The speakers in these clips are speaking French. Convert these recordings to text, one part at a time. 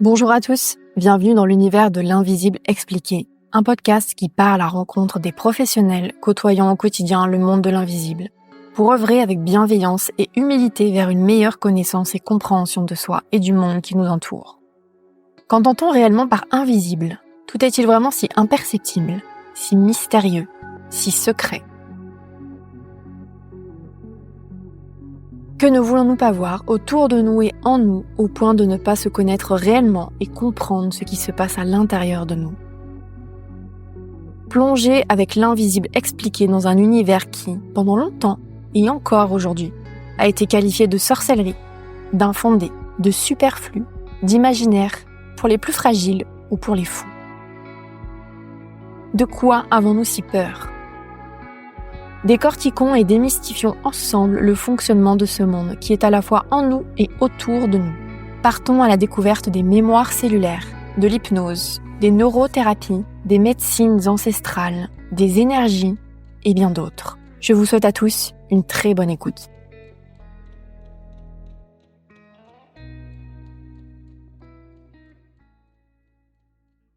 Bonjour à tous, bienvenue dans l'univers de l'invisible expliqué, un podcast qui part à la rencontre des professionnels côtoyant au quotidien le monde de l'invisible, pour œuvrer avec bienveillance et humilité vers une meilleure connaissance et compréhension de soi et du monde qui nous entoure. Qu'entend-on réellement par invisible ? Tout est-il vraiment si imperceptible, si mystérieux, si secret ? Que ne voulons-nous pas voir autour de nous et en nous au point de ne pas se connaître réellement et comprendre ce qui se passe à l'intérieur de nous ? Plonger avec l'invisible expliqué dans un univers qui, pendant longtemps et encore aujourd'hui, a été qualifié de sorcellerie, d'infondé, de superflu, d'imaginaire, pour les plus fragiles ou pour les fous. De quoi avons-nous si peur ? Décortiquons et démystifions ensemble le fonctionnement de ce monde qui est à la fois en nous et autour de nous. Partons à la découverte des mémoires cellulaires, de l'hypnose, des neurothérapies, des médecines ancestrales, des énergies et bien d'autres. Je vous souhaite à tous une très bonne écoute.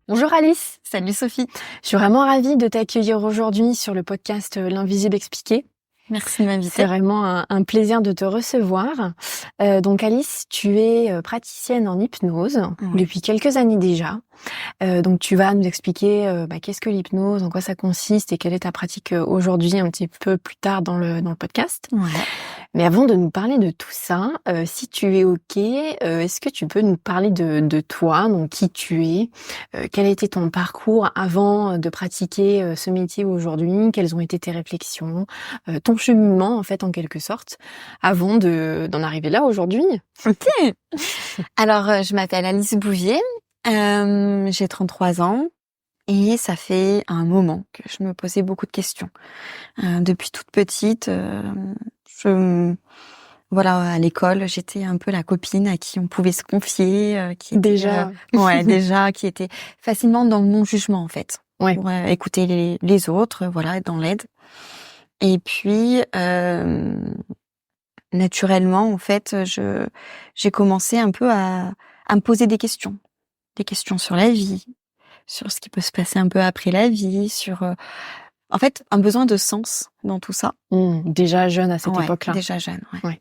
Bonjour Alice. Salut Sophie. Je suis vraiment ravie de t'accueillir aujourd'hui sur le podcast L'Invisible Expliqué. Merci de m'inviter. C'est vraiment un plaisir de te recevoir. Donc Alice, tu es praticienne en hypnose depuis quelques années déjà. Donc tu vas nous expliquer qu'est-ce que l'hypnose, en quoi ça consiste et quelle est ta pratique aujourd'hui un petit peu plus tard dans le podcast. Ouais. Mais avant de nous parler de tout ça, si tu es OK, est-ce que tu peux nous parler de toi, donc qui tu es, quel a été ton parcours avant de pratiquer ce métier aujourd'hui, quelles ont été tes réflexions, ton cheminement en fait en quelque sorte, avant d'en arriver là aujourd'hui. Ok. Alors, je m'appelle Alice Bouvier, j'ai 33 ans et ça fait un moment que je me posais beaucoup de questions. Depuis toute petite, à l'école, j'étais un peu la copine à qui on pouvait se confier, qui qui était facilement dans le non-jugement en fait. Ouais. Pour écouter les autres, être dans l'aide. Et puis naturellement en fait, j'ai commencé un peu à me poser des questions sur la vie, sur ce qui peut se passer un peu après la vie, sur en fait, un besoin de sens dans tout ça. Déjà jeune à cette époque-là. Déjà jeune, ouais.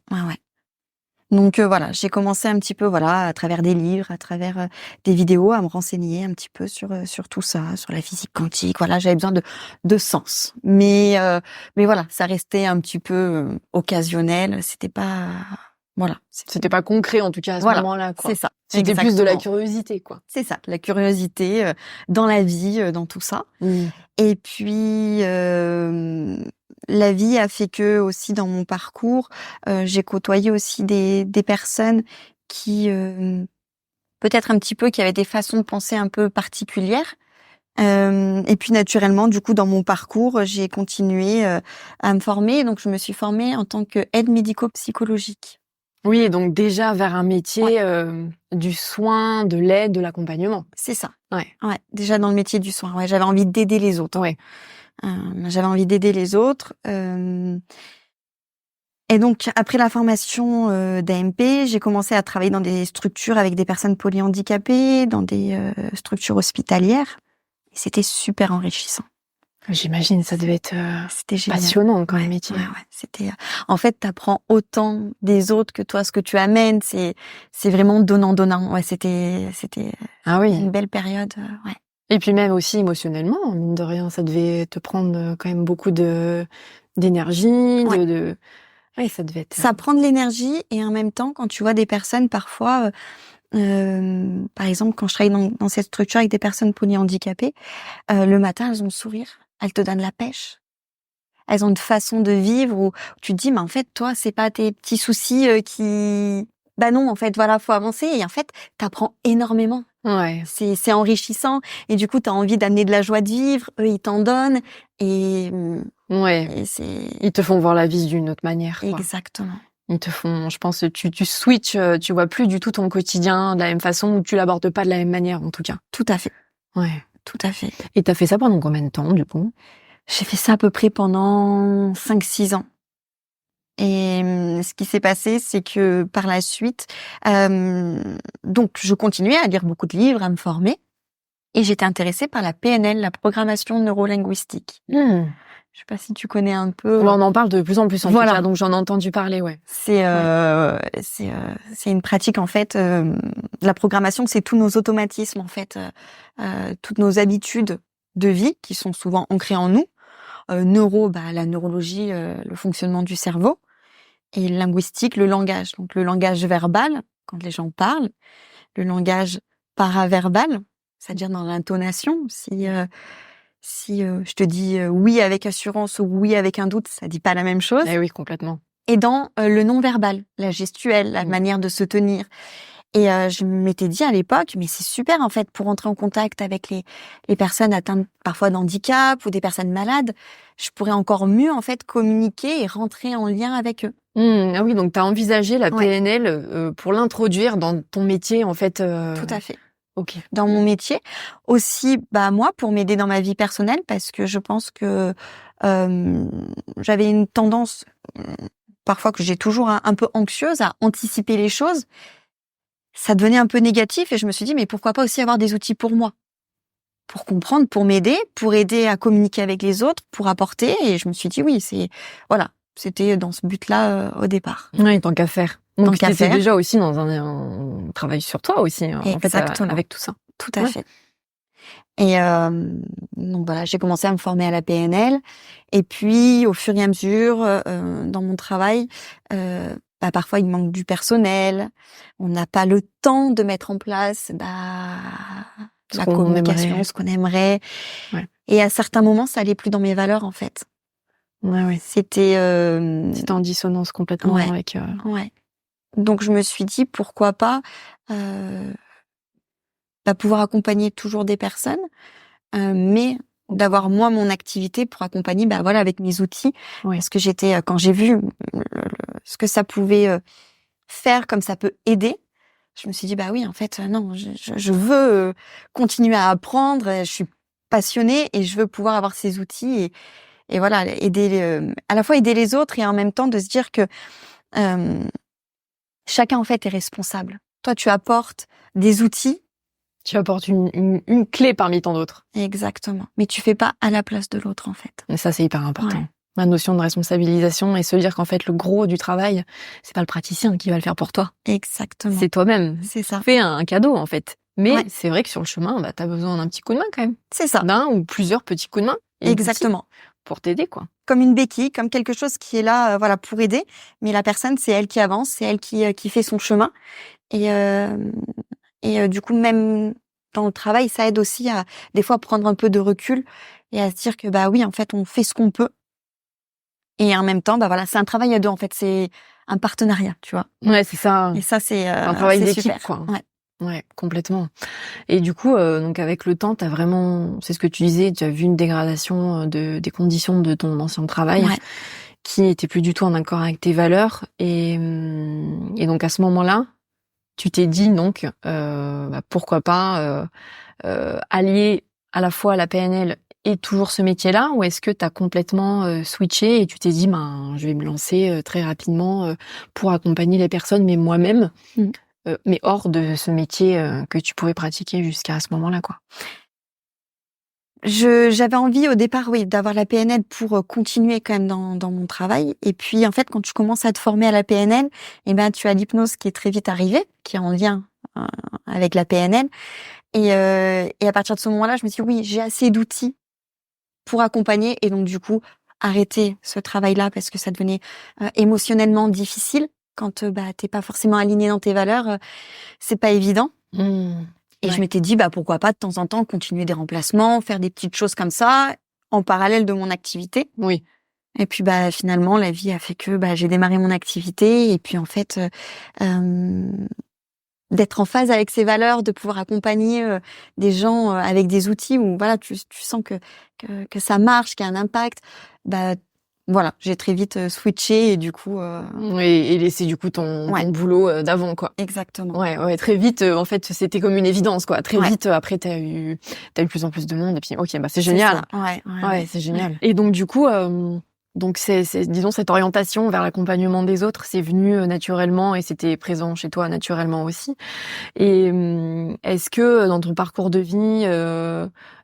Donc j'ai commencé un petit peu à travers des livres, à travers des vidéos, à me renseigner un petit peu sur tout ça, sur la physique quantique. J'avais besoin de sens. Mais ça restait un petit peu occasionnel. C'était pas C'était pas concret en tout cas à ce moment-là, quoi. C'est ça. C'était plus de la curiosité, quoi. C'est ça, la curiosité dans la vie, dans tout ça. Et puis la vie a fait que aussi dans mon parcours, j'ai côtoyé aussi des personnes qui peut-être un petit peu qui avaient des façons de penser un peu particulières. Et puis naturellement, du coup, dans mon parcours, j'ai continué à me former. Donc je me suis formée en tant qu'aide médico-psychologique. Oui, donc déjà vers un métier du soin, de l'aide, de l'accompagnement. C'est ça. Ouais, déjà dans le métier du soin. Ouais, j'avais envie d'aider les autres. Ouais. J'avais envie d'aider les autres. Et donc, après la formation d'AMP, j'ai commencé à travailler dans des structures avec des personnes polyhandicapées, dans des structures hospitalières. Et c'était super enrichissant. J'imagine, ça devait être c'était passionnant comme métier. Ouais. C'était, en fait, t'apprends autant des autres que toi ce que tu amènes. C'est vraiment donnant. Ouais, c'était une belle période. Ouais. Et puis même aussi émotionnellement, mine de rien, ça devait te prendre quand même beaucoup d'énergie, Oui, ça devait être... Ça prend de l'énergie et en même temps, quand tu vois des personnes parfois, par exemple, quand je travaille dans cette structure avec des personnes polyhandicapées, le matin, elles ont le sourire, elles te donnent la pêche. Elles ont une façon de vivre où tu te dis, mais en fait, toi, c'est pas tes petits soucis qui... non, en fait, faut avancer. Et en fait, t'apprends énormément. Ouais. C'est enrichissant. Et du coup, t'as envie d'amener de la joie de vivre. Eux, ils t'en donnent. Et ils te font voir la vie d'une autre manière, quoi. Exactement. Ils te font, je pense, tu switches, tu vois plus du tout ton quotidien de la même façon, ou tu l'abordes pas de la même manière, en tout cas. Tout à fait. Ouais. Tout à fait. Et t'as fait ça pendant combien de temps, du coup ? J'ai fait ça à peu près pendant 5-6 ans. Et ce qui s'est passé, c'est que par la suite, donc je continuais à lire beaucoup de livres, à me former, et j'étais intéressée par la PNL, la programmation neurolinguistique. Je sais pas si tu connais un peu. On en parle de plus en plus en tout cas, donc j'en ai entendu parler, ouais. C'est une pratique en fait. La programmation, c'est tous nos automatismes en fait, toutes nos habitudes de vie qui sont souvent ancrées en nous. La neurologie, le fonctionnement du cerveau, et linguistique, le langage. Donc le langage verbal quand les gens parlent, le langage paraverbal, c'est-à-dire dans l'intonation. Si je te dis oui avec assurance ou oui avec un doute, ça dit pas la même chose. Eh oui, complètement. Et dans le non-verbal, la gestuelle, la manière de se tenir. Et je m'étais dit à l'époque, mais c'est super en fait pour entrer en contact avec les personnes atteintes parfois d'handicap ou des personnes malades. Je pourrais encore mieux en fait communiquer et rentrer en lien avec eux. Ah oui, donc tu as envisagé la PNL pour l'introduire dans ton métier en fait. Tout à fait. Ok. Dans mon métier aussi, moi pour m'aider dans ma vie personnelle, parce que je pense que j'avais une tendance parfois que j'ai toujours un peu anxieuse à anticiper les choses. Ça devenait un peu négatif et je me suis dit mais pourquoi pas aussi avoir des outils pour moi, pour comprendre, pour m'aider, pour aider à communiquer avec les autres, pour apporter. Et je me suis dit oui, c'était dans ce but-là au départ. Oui, tant qu'à faire. Donc tu étais déjà aussi dans un travail sur toi aussi, en fait, avec tout ça. Tout à fait. Et donc voilà, j'ai commencé à me former à la PNL. Et puis, au fur et à mesure, dans mon travail, parfois il manque du personnel. On n'a pas le temps de mettre en place la communication, ce qu'on aimerait. Ouais. Et à certains moments, ça allait plus dans mes valeurs, en fait. Ouais. C'était en dissonance complètement avec. Ouais. Donc je me suis dit pourquoi pas pouvoir accompagner toujours des personnes, mais d'avoir moi mon activité pour accompagner avec mes outils. Parce que quand j'ai vu ce que ça pouvait faire, comme ça peut aider, je me suis dit oui en fait non, je veux continuer à apprendre, je suis passionnée et je veux pouvoir avoir ces outils et voilà, à la fois aider les autres et en même temps de se dire que chacun en fait est responsable. Toi tu apportes des outils. Tu apportes une clé parmi tant d'autres. Exactement. Mais tu fais pas à la place de l'autre, en fait. Et ça, c'est hyper important. La notion de responsabilisation et se dire qu'en fait, le gros du travail, c'est pas le praticien qui va le faire pour toi. Exactement. C'est toi-même. C'est ça. Fais un cadeau, en fait. Mais c'est vrai que sur le chemin, t'as besoin d'un petit coup de main, quand même. C'est ça. D'un ou plusieurs petits coups de main. Exactement. Pour t'aider, quoi. Comme une béquille, comme quelque chose qui est là, pour aider. Mais la personne, c'est elle qui avance, c'est elle qui fait son chemin. Et du coup, même dans le travail, ça aide aussi à, des fois, prendre un peu de recul et à se dire que, oui, en fait, on fait ce qu'on peut. Et en même temps, c'est un travail à deux, en fait. C'est un partenariat, tu vois. Ouais, c'est ça. Et ça, c'est un travail d'équipe, super. Quoi. Ouais, complètement. Et du coup, donc avec le temps, t'as vraiment, c'est ce que tu disais, tu as vu une dégradation des conditions de ton ancien travail qui était plus du tout en accord avec tes valeurs. Et donc à ce moment-là, tu t'es dit donc pourquoi pas allier à la fois la PNL et toujours ce métier-là, ou est-ce que tu as complètement switché et tu t'es dit je vais me lancer très rapidement pour accompagner les personnes, mais moi-même, mais hors de ce métier que tu pouvais pratiquer jusqu'à ce moment-là, quoi. J'avais envie au départ, d'avoir la PNL pour continuer quand même dans mon travail. Et puis en fait, quand tu commences à te former à la PNL, tu as l'hypnose qui est très vite arrivée, qui est en lien avec la PNL. Et à partir de ce moment-là, je me suis dit oui, j'ai assez d'outils pour accompagner. Et donc du coup, arrêter ce travail-là parce que ça devenait émotionnellement difficile quand t'es pas forcément aligné dans tes valeurs. C'est pas évident. Et je m'étais dit, pourquoi pas de temps en temps continuer des remplacements, faire des petites choses comme ça, en parallèle de mon activité. Oui. Et puis, finalement, la vie a fait que, j'ai démarré mon activité. Et puis, en fait, d'être en phase avec ses valeurs, de pouvoir accompagner des gens avec des outils où, tu sens que ça marche, qu'il y a un impact, voilà, j'ai très vite switché et du coup... Et laissé du coup ton boulot d'avant, quoi. Exactement. Ouais, très vite, en fait, c'était comme une évidence, quoi. Très vite, après, t'as eu de plus en plus de monde et puis, ok, c'est génial. C'est ça. Ouais, c'est génial. Et donc, du coup, Donc disons cette orientation vers l'accompagnement des autres, c'est venu naturellement et c'était présent chez toi naturellement aussi. Et est-ce que dans ton parcours de vie,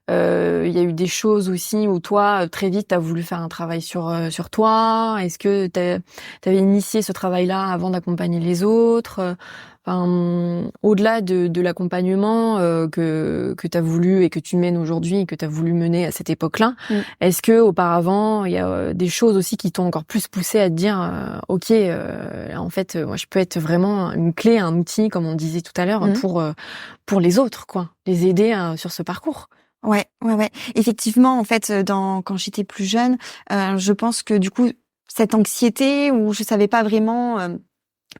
il y a eu des choses aussi où toi, très vite, t'as voulu faire un travail sur toi? Est-ce que t'avais initié ce travail-là avant d'accompagner les autres? Enfin, au-delà de l'accompagnement que t'as voulu et que tu mènes aujourd'hui et que t'as voulu mener à cette époque-là, est-ce que auparavant il y a des choses aussi qui t'ont encore plus poussé à te dire ok, en fait, moi je peux être vraiment une clé, un outil, comme on disait tout à l'heure, pour les autres, quoi, les aider sur ce parcours. Ouais. Effectivement, en fait, quand j'étais plus jeune, je pense que du coup, cette anxiété où je savais pas vraiment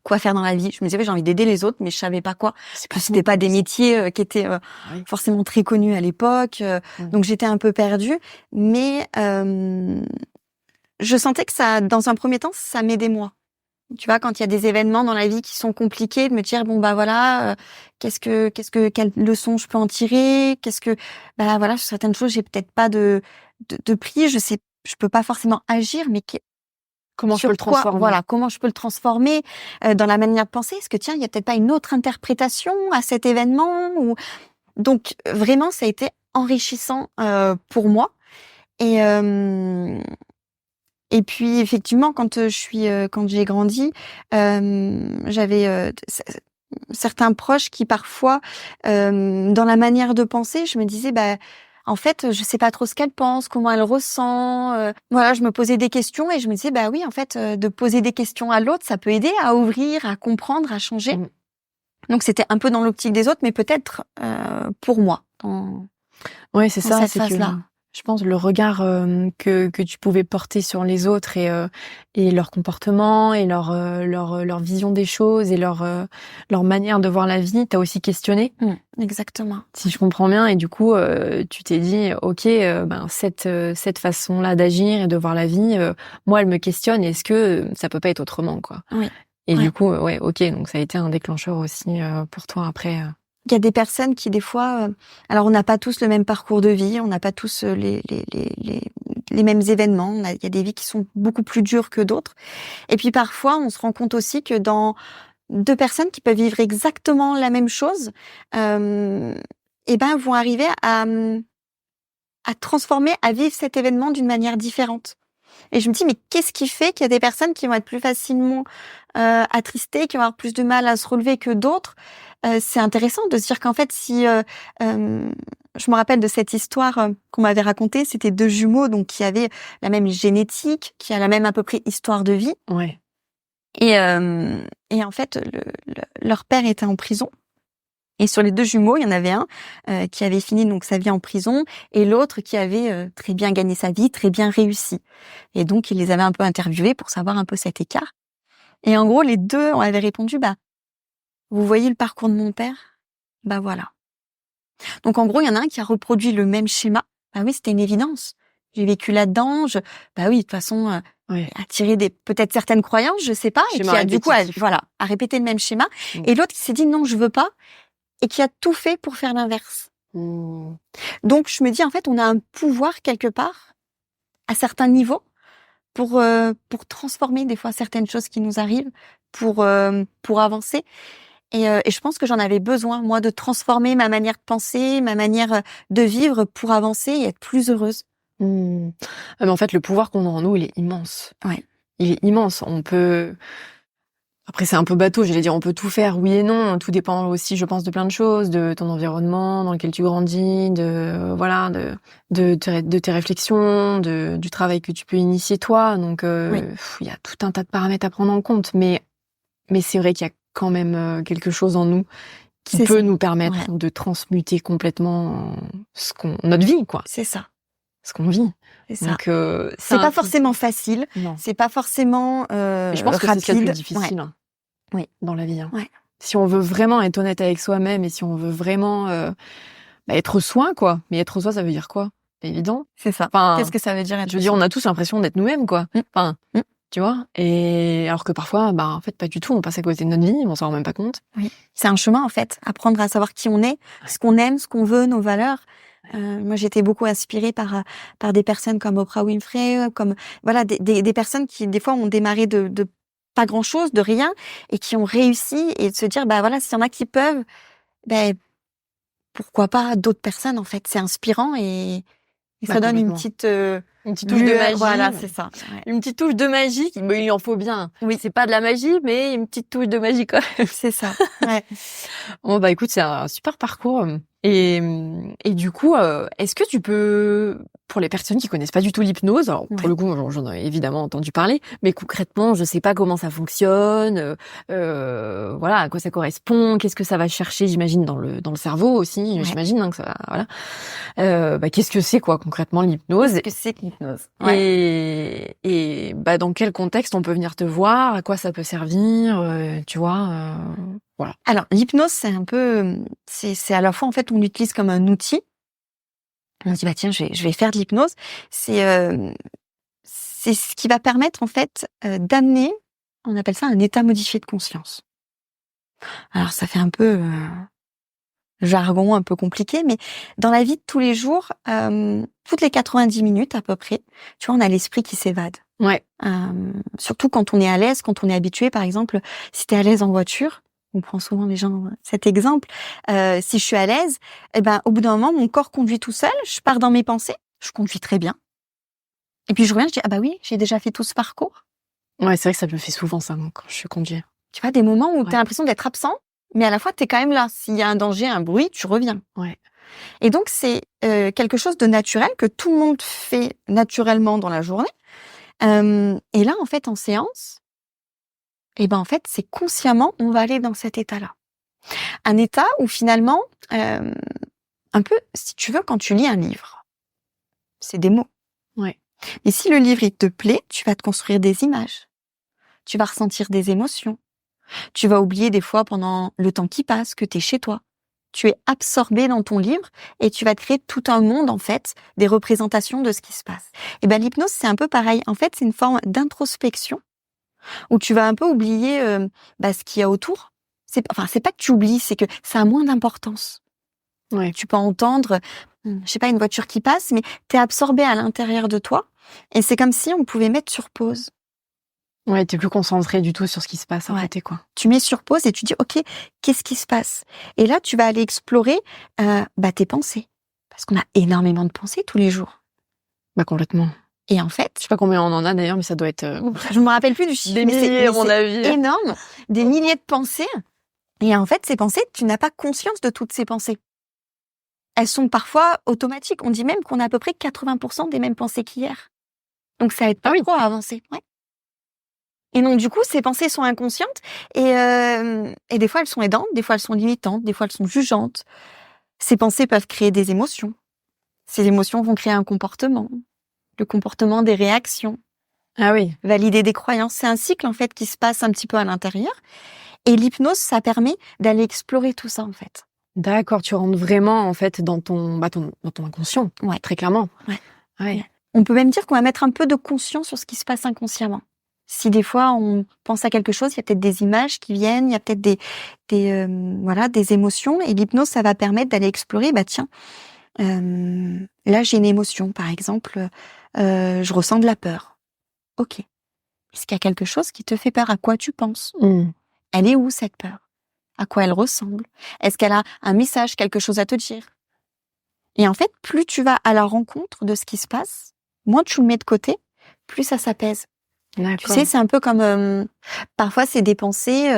quoi faire dans la vie. Je me disais, j'ai envie d'aider les autres, mais je savais pas quoi. C'était pas des métiers qui étaient forcément très connus à l'époque. Donc j'étais un peu perdue. Mais je sentais que ça, dans un premier temps, ça m'aidait moi. Tu vois, quand il y a des événements dans la vie qui sont compliqués, de me dire bon bah voilà, quelle leçon je peux en tirer, bah voilà, sur certaines choses j'ai peut-être pas de prise, je peux pas forcément agir, mais comment je peux le transformer? Voilà, comment je peux le transformer dans la manière de penser? Est-ce que tiens, il y a peut-être pas une autre interprétation à cet événement ou donc vraiment ça a été enrichissant pour moi et puis effectivement quand j'ai grandi, j'avais certains proches qui parfois dans la manière de penser, je me disais bah en fait, je sais pas trop ce qu'elle pense, comment elle ressent. Voilà, je me posais des questions et je me disais bah oui, en fait, de poser des questions à l'autre, ça peut aider à ouvrir, à comprendre, à changer. Donc c'était un peu dans l'optique des autres, mais peut-être pour moi. Ouais, c'est ça, cette c'est phase-là. que je pense le regard que tu pouvais porter sur les autres et leur comportement et leur vision des choses et leur manière de voir la vie, t'as aussi questionné. Exactement. Si je comprends bien, et du coup tu t'es dit ok, cette façon-là d'agir et de voir la vie, moi elle me questionne, est-ce que ça peut pas être autrement, quoi. Oui. Et du coup ouais, ok, donc ça a été un déclencheur aussi pour toi après. Il y a des personnes qui des fois, alors on n'a pas tous le même parcours de vie, on n'a pas tous les mêmes événements. Il y a des vies qui sont beaucoup plus dures que d'autres. Et puis parfois, on se rend compte aussi que dans deux personnes qui peuvent vivre exactement la même chose, vont arriver à transformer, à vivre cet événement d'une manière différente. Et je me dis, mais qu'est-ce qui fait qu'il y a des personnes qui vont être plus facilement attristées, qui vont avoir plus de mal à se relever que d'autres? C'est intéressant de se dire qu'en fait, si je me rappelle de cette histoire qu'on m'avait racontée, c'était deux jumeaux donc qui avaient la même génétique, qui a la même à peu près histoire de vie. Ouais. Et en fait, leur père était en prison. Et sur les deux jumeaux, il y en avait un qui avait fini donc sa vie en prison et l'autre qui avait très bien gagné sa vie, très bien réussi. Et donc, il les avait un peu interviewés pour savoir un peu cet écart. Et en gros, les deux avaient répondu, bah, vous voyez le parcours de mon père? Bah voilà. Donc, en gros, il y en a un qui a reproduit le même schéma. Bah oui, c'était une évidence. J'ai vécu là-dedans. Bah oui, de toute façon, a tiré peut-être certaines croyances, je sais pas, et qui a du coup, a répété le même schéma. Et l'autre qui s'est dit non, je veux pas. Et qui a tout fait pour faire l'inverse. Donc, je me dis, en fait, on a un pouvoir quelque part, à certains niveaux, pour transformer des fois certaines choses qui nous arrivent, pour avancer. Et je pense que j'en avais besoin, moi, de transformer ma manière de penser, ma manière de vivre pour avancer et être plus heureuse. Mais en fait, le pouvoir qu'on a en nous, il est immense. Ouais. Il est immense. On peut... Après, c'est un peu bateau, j'allais dire, on peut tout faire, oui et non. Tout dépend aussi, je pense, de plein de choses, de ton environnement dans lequel tu grandis, de tes réflexions, du travail que tu peux initier toi. Donc, il y a tout un tas de paramètres à prendre en compte. Mais c'est vrai qu'il y a quand même quelque chose en nous qui peut nous permettre de transmuter complètement notre vie, quoi. C'est ça. Ce qu'on vit. C'est ça. Donc, c'est pas forcément facile. Non. C'est pas forcément Mais je pense que rapide. c'est ce qu'il y a de plus difficile dans la vie. Ouais. Si on veut vraiment être honnête avec soi-même et si on veut vraiment être soi, quoi. Mais être soi, ça veut dire quoi? C'est évident. C'est ça. Qu'est-ce que ça veut dire être Je veux dire, on a tous l'impression d'être nous-mêmes, quoi. Enfin, tu vois. Et alors que parfois, en fait, pas du tout. On passe à côté de notre vie, on s'en rend même pas compte. Oui. C'est un chemin, en fait. Apprendre à savoir qui on est, ce qu'on aime, ce qu'on veut, nos valeurs. Moi, j'étais beaucoup inspirée par des personnes comme Oprah Winfrey, comme voilà des personnes qui des fois ont démarré de pas grand-chose, de rien, et qui ont réussi, et de se dire bah voilà, s'il y en a qui peuvent, ben pourquoi pas d'autres personnes en fait. C'est inspirant, et ça donne Complètement. Une petite touche de lueur. magie. Voilà, c'est ça. Ouais. Une petite touche de magie, mais il en faut bien. Oui. C'est pas de la magie, mais une petite touche de magie quand même. C'est ça. Ouais. Bon, bah écoute, c'est un super parcours. Et du coup, est-ce que tu peux, pour les personnes qui connaissent pas du tout l'hypnose, alors pour le coup, j'en ai évidemment entendu parler, mais concrètement, je sais pas comment ça fonctionne, voilà, à quoi ça correspond, qu'est-ce que ça va chercher, j'imagine, dans le cerveau aussi, j'imagine, hein, que ça, voilà. Qu'est-ce que c'est, quoi, concrètement, l'hypnose? Qu'est-ce que c'est que l'hypnose? Et bah, dans quel contexte on peut venir te voir, à quoi ça peut servir, tu vois, voilà. Alors, l'hypnose, c'est un peu, c'est à la fois, en fait, on l'utilise comme un outil. On se dit, bah, tiens, je vais faire de l'hypnose. C'est ce qui va permettre, en fait, d'amener, on appelle ça un état modifié de conscience. Alors, ça fait un peu jargon, un peu compliqué, mais dans la vie de tous les jours, toutes les 90 minutes à peu près, tu vois, on a l'esprit qui s'évade. Ouais. Surtout quand on est à l'aise, quand on est habitué, par exemple, si t'es à l'aise en voiture, on prend souvent les gens cet exemple. Si je suis à l'aise, eh ben au bout d'un moment, mon corps conduit tout seul. Je pars dans mes pensées, je conduis très bien. Et puis je reviens, je dis ah bah oui, j'ai déjà fait tout ce parcours. Ouais, c'est vrai que ça me fait souvent ça quand je conduis. Tu vois, des moments où t'as l'impression d'être absent, mais à la fois t'es quand même là. S'il y a un danger, un bruit, tu reviens. Ouais. Et donc c'est quelque chose de naturel que tout le monde fait naturellement dans la journée. Et là, en fait, en séance, et ben en fait, c'est consciemment, on va aller dans cet état-là. Un état où finalement, un peu, si tu veux, quand tu lis un livre, c'est des mots. Ouais. Et si le livre, il te plaît, tu vas te construire des images. Tu vas ressentir des émotions. Tu vas oublier des fois pendant le temps qui passe que tu es chez toi. Tu es absorbé dans ton livre et tu vas te créer tout un monde, en fait, des représentations de ce qui se passe. Et ben l'hypnose, c'est un peu pareil. En fait, c'est une forme d'introspection où tu vas un peu oublier ce qu'il y a autour. C'est pas que tu oublies, c'est que ça a moins d'importance. Ouais. Tu peux entendre, je sais pas, une voiture qui passe, mais t'es absorbé à l'intérieur de toi. Et c'est comme si on pouvait mettre sur pause. Ouais, t'es plus concentré du tout sur ce qui se passe à côté, quoi. Tu mets sur pause et tu dis, ok, qu'est-ce qui se passe? Et là, tu vas aller explorer tes pensées. Parce qu'on a énormément de pensées tous les jours. Bah, complètement. Et en fait... Je sais pas combien on en a d'ailleurs, mais ça doit être... Je me rappelle plus du chiffre. Des milliers, à mon avis. C'est énorme. Des milliers de pensées. Et en fait, ces pensées, tu n'as pas conscience de toutes ces pensées. Elles sont parfois automatiques. On dit même qu'on a à peu près 80% des mêmes pensées qu'hier. Donc ça aide pas trop à avancer. Ouais. Et donc du coup, ces pensées sont inconscientes et des fois elles sont aidantes, des fois elles sont limitantes, des fois elles sont jugeantes. Ces pensées peuvent créer des émotions. Ces émotions vont créer un comportement. Le comportement des réactions. Ah oui. Valider des croyances. C'est un cycle en fait qui se passe un petit peu à l'intérieur. Et l'hypnose, ça permet d'aller explorer tout ça en fait. D'accord, tu rentres vraiment en fait dans ton inconscient, très clairement. Ouais. On peut même dire qu'on va mettre un peu de conscience sur ce qui se passe inconsciemment. Si des fois on pense à quelque chose, il y a peut-être des images qui viennent, il y a peut-être des émotions, et l'hypnose, ça va permettre d'aller explorer. Bah tiens, là j'ai une émotion, par exemple, je ressens de la peur. Ok. Est-ce qu'il y a quelque chose qui te fait peur? À quoi tu penses? Elle est où cette peur? À quoi elle ressemble? Est-ce qu'elle a un message, quelque chose à te dire? Et en fait, plus tu vas à la rencontre de ce qui se passe, moins tu le mets de côté, plus ça s'apaise. D'accord. Tu sais, c'est un peu comme parfois c'est des pensées.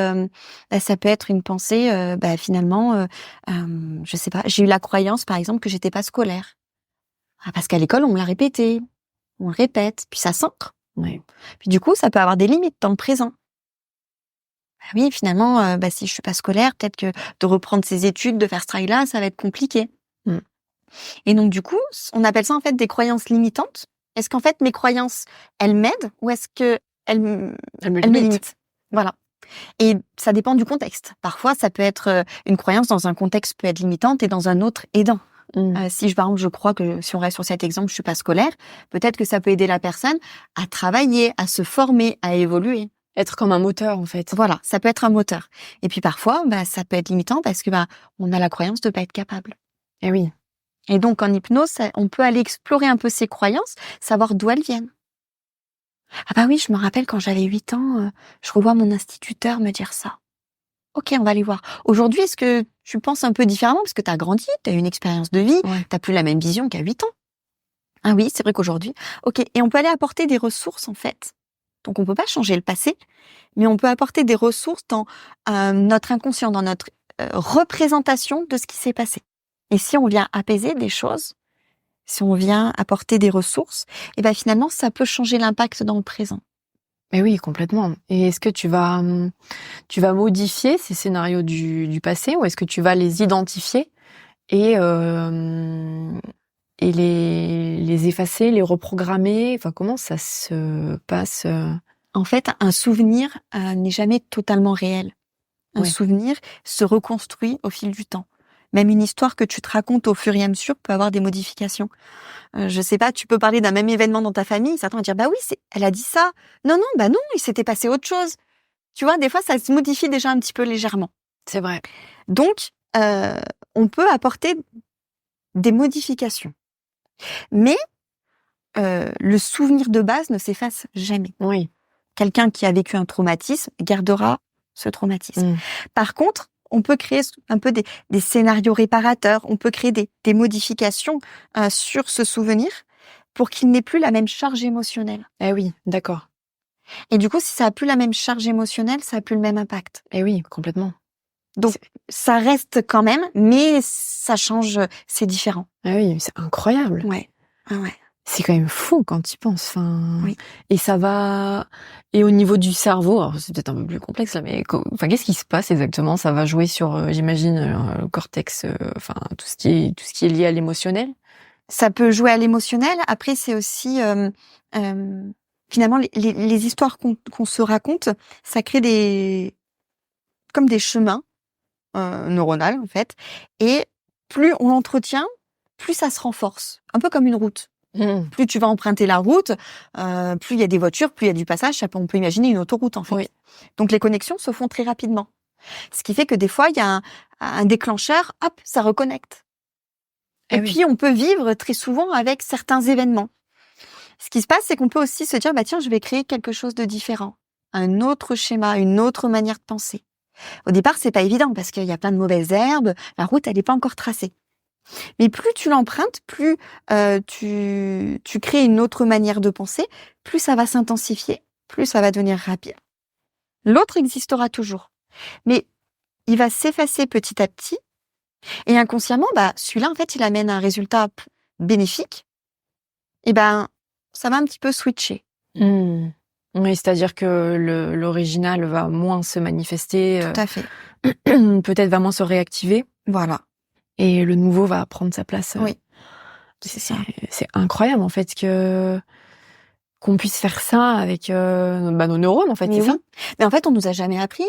Ça peut être une pensée. Finalement, je sais pas. J'ai eu la croyance, par exemple, que j'étais pas scolaire. Parce qu'à l'école, on me l'a répété, on le répète, puis ça s'ancre. Ouais. Puis du coup, ça peut avoir des limites dans le présent. Oui, finalement, si je suis pas scolaire, peut-être que de reprendre ses études, de faire ce travail-là, ça va être compliqué. Et donc du coup, on appelle ça en fait des croyances limitantes. Est-ce qu'en fait mes croyances, elles m'aident ou est-ce que elles me limitent? Voilà. Et ça dépend du contexte. Parfois, ça peut être une croyance dans un contexte peut être limitante et dans un autre aidant. Si par exemple je crois que, si on reste sur cet exemple, je suis pas scolaire, peut-être que ça peut aider la personne à travailler, à se former, à évoluer. Être comme un moteur, en fait. Voilà, ça peut être un moteur. Et puis parfois, ça peut être limitant parce que on a la croyance de pas être capable. Eh oui. Et donc, en hypnose, on peut aller explorer un peu ces croyances, savoir d'où elles viennent. Ah bah oui, je me rappelle quand j'avais 8 ans, je revois mon instituteur me dire ça. Ok, on va aller voir. Aujourd'hui, est-ce que tu penses un peu différemment parce que tu as grandi, tu as une expérience de vie, t'as plus la même vision qu'à 8 ans. Ah oui, c'est vrai qu'aujourd'hui. Ok, et on peut aller apporter des ressources en fait. Donc on peut pas changer le passé, mais on peut apporter des ressources dans notre inconscient, dans notre représentation de ce qui s'est passé. Et si on vient apaiser des choses, si on vient apporter des ressources, et ben finalement ça peut changer l'impact dans le présent. Mais oui, complètement. Et est-ce que tu vas modifier ces scénarios du passé ou est-ce que tu vas les identifier et les effacer, les reprogrammer? Enfin, comment ça se passe? En fait, un souvenir n'est jamais totalement réel. Un souvenir se reconstruit au fil du temps. Même une histoire que tu te racontes au fur et à mesure peut avoir des modifications. Je sais pas, tu peux parler d'un même événement dans ta famille, certains vont dire bah oui, elle a dit ça. Non, il s'était passé autre chose. Tu vois, des fois, ça se modifie déjà un petit peu légèrement. C'est vrai. Donc, on peut apporter des modifications. Mais le souvenir de base ne s'efface jamais. Oui. Quelqu'un qui a vécu un traumatisme gardera ce traumatisme. Par contre, on peut créer un peu des scénarios réparateurs, on peut créer des modifications sur ce souvenir pour qu'il n'ait plus la même charge émotionnelle. Eh oui, d'accord. Et du coup, si ça a plus la même charge émotionnelle, ça a plus le même impact. Eh oui, complètement. Donc, ça reste quand même, mais ça change, c'est différent. Ah oui, c'est incroyable. Ouais. Ah ouais. C'est quand même fou quand tu y penses. Enfin, oui. Et ça va. Et au niveau du cerveau, alors c'est peut-être un peu plus complexe là, mais qu'est-ce qui se passe exactement? Ça va jouer sur, j'imagine, le cortex, tout ce qui est lié à l'émotionnel. Ça peut jouer à l'émotionnel. Après, c'est aussi finalement les histoires qu'on se raconte, ça crée comme des chemins neuronaux en fait. Et plus on l'entretient, plus ça se renforce. Un peu comme une route. Plus tu vas emprunter la route, plus il y a des voitures, plus il y a du passage. On peut imaginer une autoroute en fait. Oui. Donc les connexions se font très rapidement. Ce qui fait que des fois, il y a un déclencheur, hop, ça reconnecte. Et puis, on peut vivre très souvent avec certains événements. Ce qui se passe, c'est qu'on peut aussi se dire, bah tiens, je vais créer quelque chose de différent. Un autre schéma, une autre manière de penser. Au départ, c'est pas évident parce qu'il y a plein de mauvaises herbes, la route, elle n'est pas encore tracée. Mais plus tu l'empruntes, plus tu crées une autre manière de penser, plus ça va s'intensifier, plus ça va devenir rapide. L'autre existera toujours. Mais il va s'effacer petit à petit. Et inconsciemment, celui-là, en fait, il amène un résultat bénéfique. Et ça va un petit peu switcher. Oui, c'est-à-dire que l'original va moins se manifester. Tout à fait. Peut-être va moins se réactiver. Voilà. Et le nouveau va prendre sa place. Oui. C'est ça. C'est incroyable, en fait, qu'on puisse faire ça avec nos neurones, en fait, c'est ça. Mais en fait, on nous a jamais appris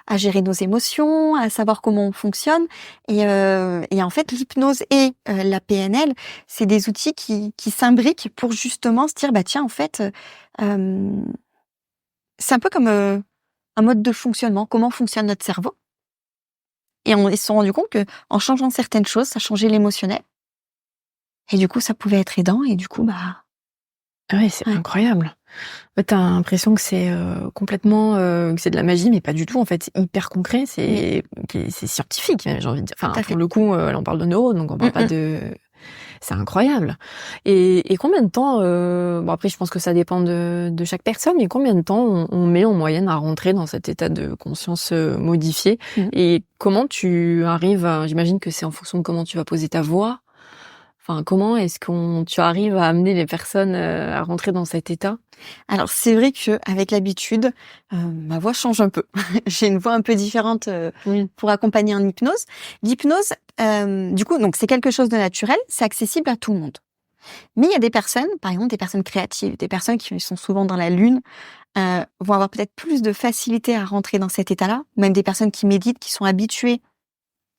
à gérer nos émotions, à savoir comment on fonctionne. Et en fait, l'hypnose et la PNL, c'est des outils qui s'imbriquent pour justement se dire, tiens, en fait, c'est un peu comme un mode de fonctionnement, comment fonctionne notre cerveau. Et ils se sont rendus compte que en changeant certaines choses, ça changeait l'émotionnel. Et du coup, ça pouvait être aidant. Et du coup, ouais, c'est incroyable. T'as l'impression que c'est complètement que c'est de la magie, mais pas du tout. En fait, c'est hyper concret, c'est scientifique, j'ai envie de dire. Enfin, pour le coup, là, on parle de neurones, donc on parle pas de. C'est incroyable. Et combien de temps bon, après, je pense que ça dépend de chaque personne, mais combien de temps on met en moyenne à rentrer dans cet état de conscience modifié? Et comment tu arrives j'imagine que c'est en fonction de comment tu vas poser ta voix. Enfin, comment est-ce tu arrives à amener les personnes à rentrer dans cet état? Alors, c'est vrai que avec l'habitude, ma voix change un peu. J'ai une voix un peu différente pour accompagner en hypnose. L'hypnose, du coup, donc c'est quelque chose de naturel, c'est accessible à tout le monde. Mais il y a des personnes, par exemple des personnes créatives, des personnes qui sont souvent dans la lune, vont avoir peut-être plus de facilité à rentrer dans cet état-là. Même des personnes qui méditent, qui sont habituées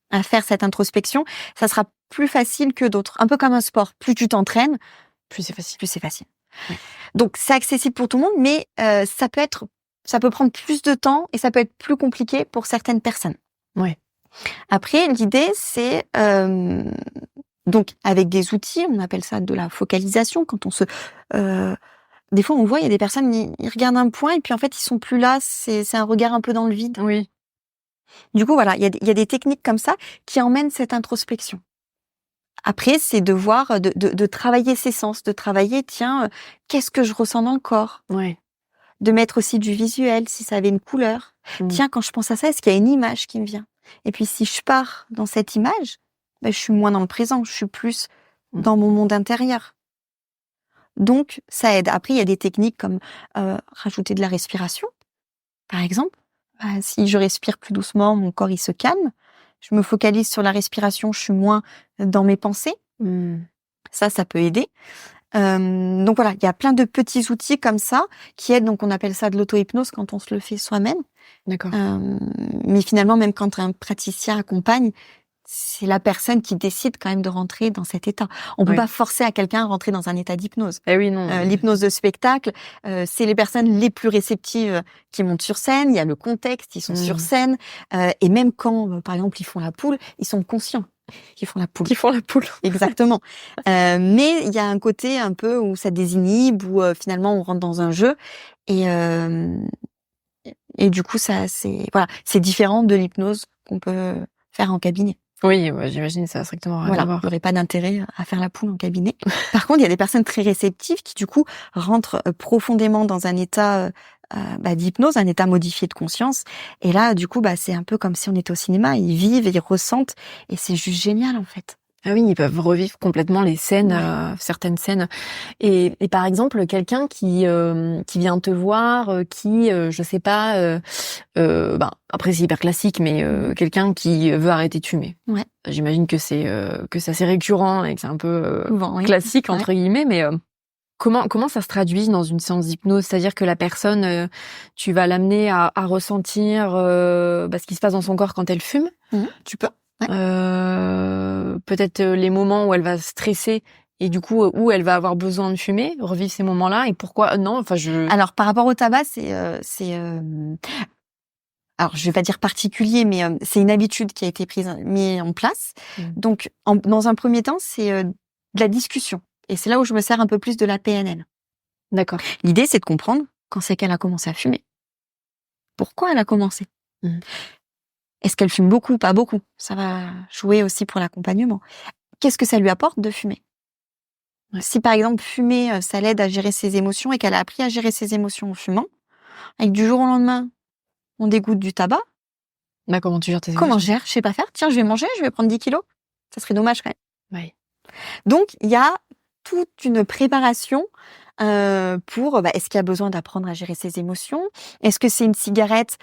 à faire cette introspection, ça sera plus facile que d'autres. Un peu comme un sport. Plus tu t'entraînes, plus c'est facile. Ouais. Donc, c'est accessible pour tout le monde, mais ça peut prendre plus de temps et ça peut être plus compliqué pour certaines personnes. Ouais. Après, l'idée, c'est Donc, avec des outils, on appelle ça de la focalisation, quand on se... des fois, on voit, il y a des personnes, ils regardent un point, et puis en fait, ils sont plus là, c'est un regard un peu dans le vide. Oui. Du coup, voilà, il y a des techniques comme ça qui emmènent cette introspection. Après, c'est de voir, de travailler ses sens, de travailler, tiens, qu'est-ce que je ressens dans le corps? Ouais. De mettre aussi du visuel, si ça avait une couleur. Tiens, quand je pense à ça, est-ce qu'il y a une image qui me vient? Et puis, si je pars dans cette image, je suis moins dans le présent, je suis plus dans mon monde intérieur. Donc, ça aide. Après, il y a des techniques comme rajouter de la respiration, par exemple. Si je respire plus doucement, mon corps, il se calme. Je me focalise sur la respiration, je suis moins dans mes pensées. Ça peut aider. Donc voilà, il y a plein de petits outils comme ça qui aident. Donc on appelle ça de l'auto-hypnose quand on se le fait soi-même. D'accord. Mais finalement, même quand un praticien accompagne, c'est la personne qui décide quand même de rentrer dans cet état. On peut pas forcer à quelqu'un à rentrer dans un état d'hypnose. Eh oui, non. L'hypnose de spectacle, c'est les personnes les plus réceptives qui montent sur scène. Il y a le contexte, ils sont sur scène. Et même quand, par exemple, ils font la poule, ils sont conscients qu'ils font la poule. Qui font la poule. Exactement. Mais il y a un côté un peu où ça désinhibe, où finalement on rentre dans un jeu. Et du coup, ça, c'est différent de l'hypnose qu'on peut faire en cabinet. Oui, j'imagine ça a strictement rien à voir. Il n'y aurait pas d'intérêt à faire la poule en cabinet. Par contre, il y a des personnes très réceptives qui, du coup, rentrent profondément dans un état d'hypnose, un état modifié de conscience. Et là, du coup, c'est un peu comme si on était au cinéma. Ils vivent, ils ressentent, et c'est juste génial, en fait. Ah oui, ils peuvent revivre complètement les scènes, certaines scènes. Et par exemple, quelqu'un qui vient te voir, je sais pas, après c'est hyper classique, mais quelqu'un qui veut arrêter de fumer. Ouais. J'imagine que c'est assez récurrent et que c'est un peu classique entre guillemets, mais comment ça se traduit dans une séance d'hypnose? C'est-à-dire que la personne, tu vas l'amener à ressentir ce qui se passe dans son corps quand elle fume. Tu peux. Ouais. Peut-être les moments où elle va stresser et du coup où elle va avoir besoin de fumer, revivre ces moments-là, et pourquoi Alors par rapport au tabac, alors je vais pas dire particulier, mais c'est une habitude qui a été mise en place. Donc dans un premier temps, c'est de la discussion, et c'est là où je me sers un peu plus de la PNL. D'accord. L'idée, c'est de comprendre quand c'est qu'elle a commencé à fumer. Pourquoi elle a commencé? Est-ce qu'elle fume beaucoup, pas beaucoup? Ça va jouer aussi pour l'accompagnement. Qu'est-ce que ça lui apporte de fumer? Si par exemple fumer, ça l'aide à gérer ses émotions et qu'elle a appris à gérer ses émotions en fumant, et que du jour au lendemain, on dégoûte du tabac. Comment tu gères tes émotions? Comment je gère? Je sais pas faire. Tiens, je vais manger, je vais prendre 10 kilos. Ça serait dommage quand même. Oui. Donc il y a toute une préparation pour est-ce qu'il y a besoin d'apprendre à gérer ses émotions? Est-ce que c'est une cigarette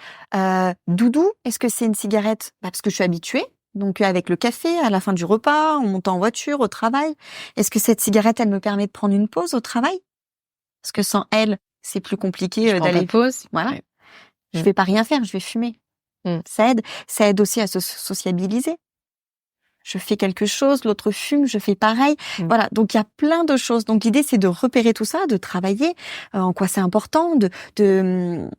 doudou? Est-ce que c'est une cigarette parce que je suis habituée, donc avec le café à la fin du repas, en montant en voiture au travail? Est-ce que cette cigarette, elle me permet de prendre une pause au travail? Parce que sans elle, c'est plus compliqué d'aller pause. Voilà. Je vais pas rien faire, je vais fumer. Ça aide aussi à se sociabiliser. Je fais quelque chose, l'autre fume, je fais pareil. Voilà, donc il y a plein de choses. Donc l'idée, c'est de repérer tout ça, de travailler en quoi c'est important, de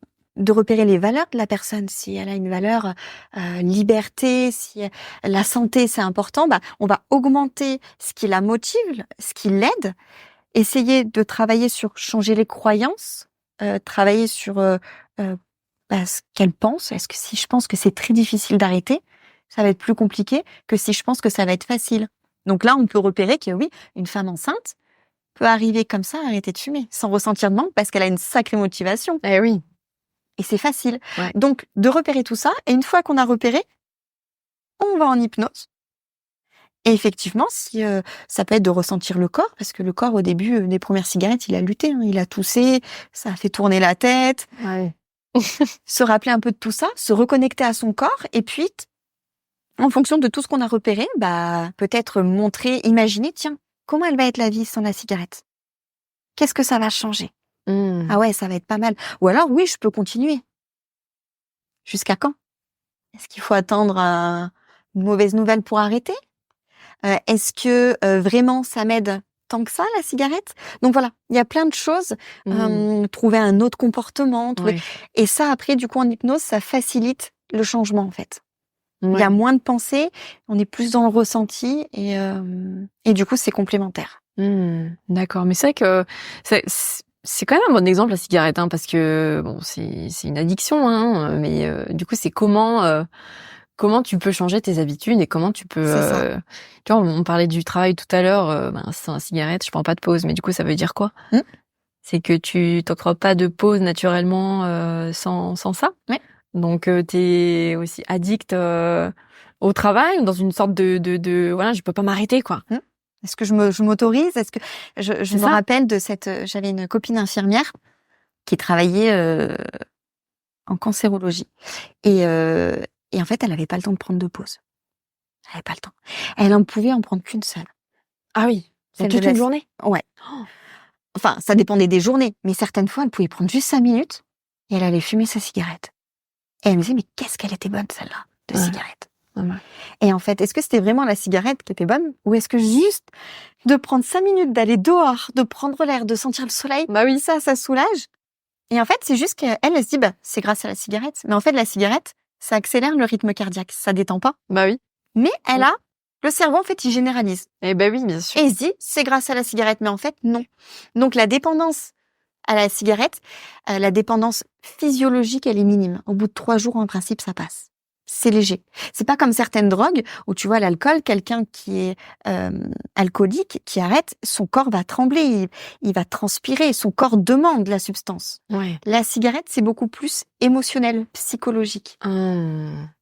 repérer les valeurs de la personne. Si elle a une valeur liberté, si la santé, c'est important, on va augmenter ce qui la motive, ce qui l'aide, essayer de travailler sur changer les croyances, travailler sur ce qu'elle pense. Est-ce que si je pense que c'est très difficile d'arrêter, ça va être plus compliqué que si je pense que ça va être facile. Donc là, on peut repérer que oui, une femme enceinte peut arriver comme ça à arrêter de fumer, sans ressentir de manque, parce qu'elle a une sacrée motivation. Eh oui. Et c'est facile. Ouais. Donc, de repérer tout ça, et une fois qu'on a repéré, on va en hypnose. Et effectivement, si ça peut être de ressentir le corps, parce que le corps, au début des premières cigarettes, il a lutté, il a toussé, ça a fait tourner la tête. Ouais. Se rappeler un peu de tout ça, se reconnecter à son corps, et puis en fonction de tout ce qu'on a repéré, peut-être montrer, imaginer, tiens, comment elle va être la vie sans la cigarette? Qu'est-ce que ça va changer? Ah ouais, ça va être pas mal. Ou alors, oui, je peux continuer. Jusqu'à quand? Est-ce qu'il faut attendre une mauvaise nouvelle pour arrêter? Est-ce que vraiment ça m'aide tant que ça, la cigarette? Donc voilà, il y a plein de choses. Trouver un autre comportement. Et ça, après, du coup, en hypnose, ça facilite le changement, en fait. Il y a moins de pensées, on est plus dans le ressenti et du coup, c'est complémentaire. D'accord, mais c'est vrai que c'est quand même un bon exemple la cigarette, hein, parce que bon, c'est une addiction, hein, mais du coup, c'est comment tu peux changer tes habitudes et comment tu peux. C'est ça. Tu vois, on parlait du travail tout à l'heure. Sans la cigarette, je prends pas de pause, mais du coup, ça veut dire quoi? C'est que tu t'octroies pas de pause naturellement sans ça. Oui. Donc t'es aussi addict au travail, dans une sorte de voilà, je peux pas m'arrêter, quoi. Est-ce que je m'autorise? Est-ce que je me rappelle de j'avais une copine infirmière qui travaillait en cancérologie et en fait, elle avait pas le temps de prendre de pause. Elle avait pas le temps. Elle en pouvait en prendre qu'une seule. Ah oui, c'est toute une journée? Ouais. Enfin, ça dépendait des journées, mais certaines fois, elle pouvait prendre juste 5 minutes et elle allait fumer sa cigarette. Et elle me disait, mais qu'est-ce qu'elle était bonne, celle-là, de cigarette. Ouais. Et en fait, est-ce que c'était vraiment la cigarette qui était bonne ou est-ce que juste de prendre 5 minutes, d'aller dehors, de prendre l'air, de sentir le soleil, Bah oui, ça soulage. Et en fait, c'est juste qu'elle, elle se dit, bah, c'est grâce à la cigarette. Mais en fait, la cigarette, ça accélère le rythme cardiaque, ça détend pas. Bah oui. Mais le cerveau, en fait, il généralise. Eh ben oui, bien sûr. Et il se dit, c'est grâce à la cigarette. Mais en fait, non. Donc, la dépendance à la cigarette, la dépendance physiologique, elle est minime. Au bout de 3 jours, en principe, ça passe. C'est léger. C'est pas comme certaines drogues où tu vois l'alcool, quelqu'un qui est alcoolique, qui arrête, son corps va trembler, il va transpirer, son corps demande la substance. Ouais. La cigarette, c'est beaucoup plus émotionnel, psychologique.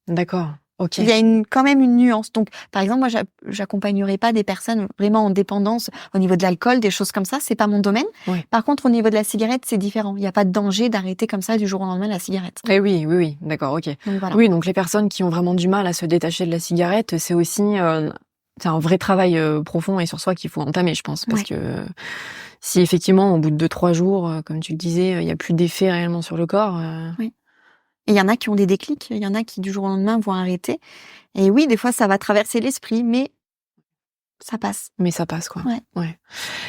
D'accord. Ok. Il y a quand même une nuance. Donc, par exemple, moi, j'accompagnerai pas des personnes vraiment en dépendance au niveau de l'alcool, des choses comme ça. C'est pas mon domaine. Ouais. Par contre, au niveau de la cigarette, c'est différent. Il n'y a pas de danger d'arrêter comme ça du jour au lendemain la cigarette. Eh oui. D'accord, ok. Donc, voilà. Oui, donc les personnes qui ont vraiment du mal à se détacher de la cigarette, c'est aussi c'est un vrai travail profond et sur soi qu'il faut entamer, je pense, parce que si effectivement, au bout de 2-3 jours, comme tu le disais, il y a plus d'effet réellement sur le corps. Oui. Et il y en a qui ont des déclics, il y en a qui du jour au lendemain vont arrêter. Et oui, des fois, ça va traverser l'esprit, mais ça passe. Mais ça passe, quoi. Ouais.